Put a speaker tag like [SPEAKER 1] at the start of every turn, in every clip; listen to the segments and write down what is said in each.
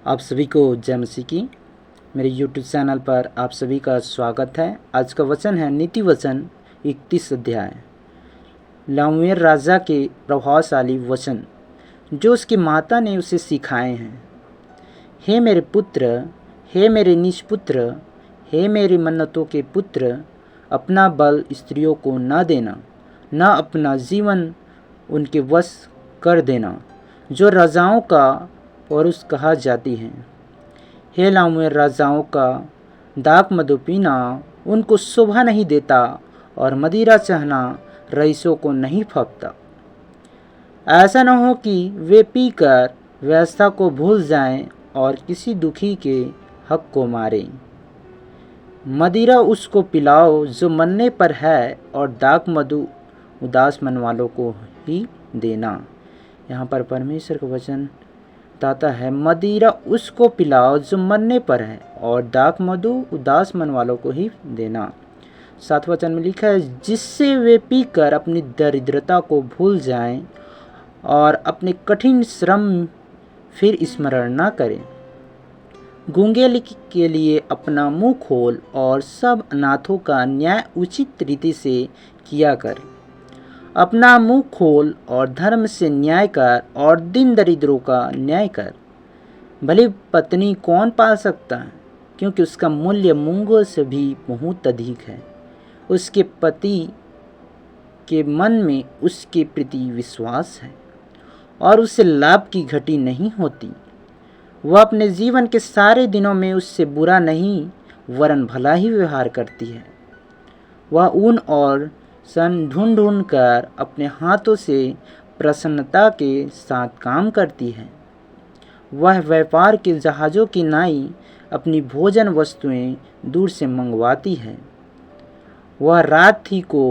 [SPEAKER 1] आप सभी को जय मसीह की। मेरे YouTube चैनल पर आप सभी का स्वागत है। आज का वचन है नीति वचन 31 अध्याय। लामुएल राजा के प्रभावशाली वचन जो उसकी माता ने उसे सिखाए हैं। हे मेरे पुत्र, हे मेरे नीच पुत्र, हे मेरी मन्नतों के पुत्र, अपना बल स्त्रियों को न देना, न अपना जीवन उनके वश कर देना, जो राजाओं का पौरुष कहा जाती हैं। हे लामुएल राजाओं का दाख मधु पीना उनको शोभा नहीं देता, और मदिरा चाहना रईसों को नहीं फबता। ऐसा न हो कि वे पीकर व्यवस्था को भूल जाएं और किसी दुखी के हक को मारें। मदिरा उसको पिलाओ जो मरने पर है, और दाख मधु उदास मन वालों को ही देना। यहाँ पर परमेश्वर का वचन बताता है, मदिरा उसको पिलाओ जो मरने पर है, और दाख मधु उदास मन वालों को ही देना। 7 वचन में लिखा है, जिससे वे पीकर अपनी दरिद्रता को भूल जाएं और अपने कठिन श्रम फिर स्मरण न करें। गूंगे के लिए अपना मुंह खोल और सब अनाथों का न्याय उचित रीति से किया कर। अपना मुंह खोल और धर्म से न्याय कर, और दीन दरिद्रों का न्याय कर। भली पत्नी कौन पाल सकता है, क्योंकि उसका मूल्य मूंगों से भी बहुत अधिक है। उसके पति के मन में उसके प्रति विश्वास है, और उससे लाभ की घटी नहीं होती। वह अपने जीवन के सारे दिनों में उससे बुरा नहीं वरन भला ही व्यवहार करती है। वह ऊन और सन ढूंढ ढूंढ कर अपने हाथों से प्रसन्नता के साथ काम करती है। वह व्यापार के जहाज़ों की नाई अपनी भोजन वस्तुएं दूर से मंगवाती है। वह रात ही को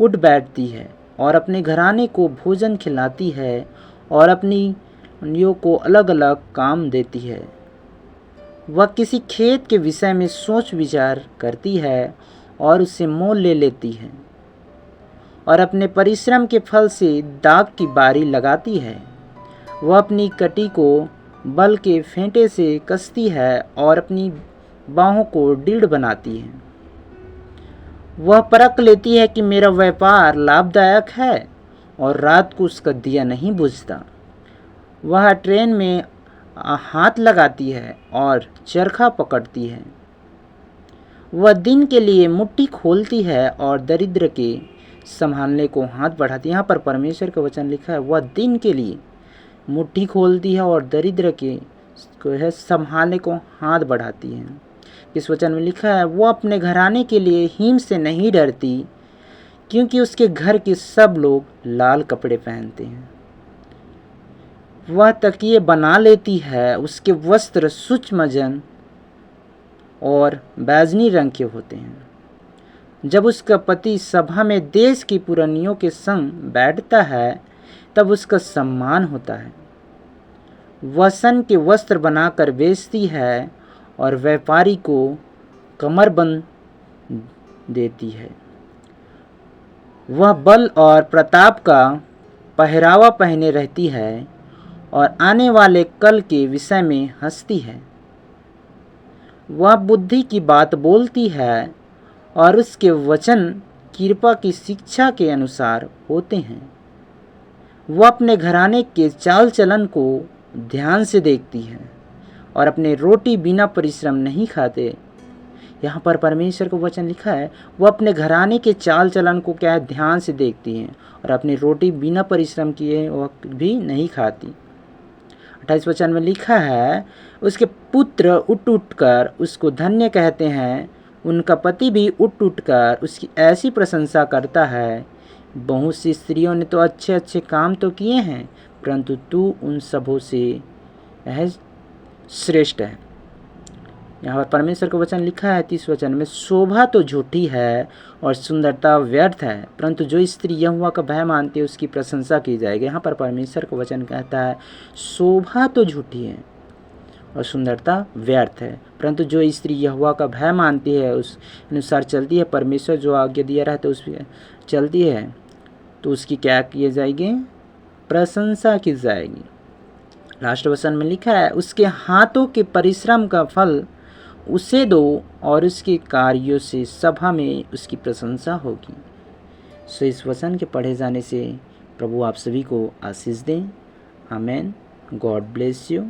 [SPEAKER 1] उठ बैठती है और अपने घराने को भोजन खिलाती है, और अपनी उंगलियों को अलग अलग काम देती है। वह किसी खेत के विषय में सोच विचार करती है और उसे मोल ले लेती है, और अपने परिश्रम के फल से दाख की बारी लगाती है। वह अपनी कटी को बल के फेंटे से कसती है और अपनी बाहों को दृढ़ बनाती है। वह परख लेती है कि मेरा व्यापार लाभदायक है, और रात को उसका दिया नहीं बुझता। वह ट्रेन में हाथ लगाती है और चरखा पकड़ती है। वह दिन के लिए मुट्ठी खोलती है और दरिद्र के संभालने को हाथ बढ़ाती है। यहाँ पर परमेश्वर का वचन लिखा है, वह दिन के लिए मुट्ठी खोलती है और दरिद्र के संभालने को हाथ बढ़ाती है। इस वचन में लिखा है, वह अपने घराने के लिए हिम से नहीं डरती, क्योंकि उसके घर के सब लोग लाल कपड़े पहनते हैं। वह तकिए बना लेती है, उसके वस्त्र सूक्ष्मजन और बैजनी रंग के होते हैं। जब उसका पति सभा में देश की पुरानियों के संग बैठता है, तब उसका सम्मान होता है। वह सन के वस्त्र बनाकर बेचती है, और व्यापारी को कमरबंद देती है। वह बल और प्रताप का पहरावा पहने रहती है, और आने वाले कल के विषय में हंसती है। वह बुद्धि की बात बोलती है, और उसके वचन कृपा की शिक्षा के अनुसार होते हैं। वह अपने घराने के चाल चलन को ध्यान से देखती है, और अपने रोटी बिना परिश्रम नहीं खाते। यहाँ पर परमेश्वर का वचन लिखा है, वह अपने घराने के चाल चलन को क्या है, ध्यान से देखती हैं, और अपनी रोटी बिना परिश्रम किए वह भी नहीं खाती। 28 वचन में लिखा है, उसके पुत्र उठ उठ कर उसको धन्य कहते हैं। उनका पति भी उठ उठ कर उसकी ऐसी प्रशंसा करता है। बहुत सी स्त्रियों ने तो अच्छे अच्छे काम तो किए हैं, परंतु तू उन सबों से श्रेष्ठ है। यहाँ पर परमेश्वर का वचन लिखा है 30 वचन में, शोभा तो झूठी है और सुंदरता व्यर्थ है, परंतु जो स्त्री यहोवा का भय मानती है उसकी प्रशंसा की जाएगी। यहाँ पर परमेश्वर का वचन कहता है, शोभा तो झूठी है और सुंदरता व्यर्थ है, परंतु जो स्त्री यहोवा का भय मानती है, उस अनुसार चलती है, परमेश्वर जो आज्ञा दिया रहता है उस पर चलती है, तो उसकी क्या की जाएगी, प्रशंसा की जाएगी। लास्ट वचन में लिखा है, उसके हाथों के परिश्रम का फल उसे दो और उसके कार्यों से सभा में उसकी प्रशंसा होगी। सो इस वचन के पढ़े जाने से प्रभु आप सभी को आशीष दें। आमेन। God bless you.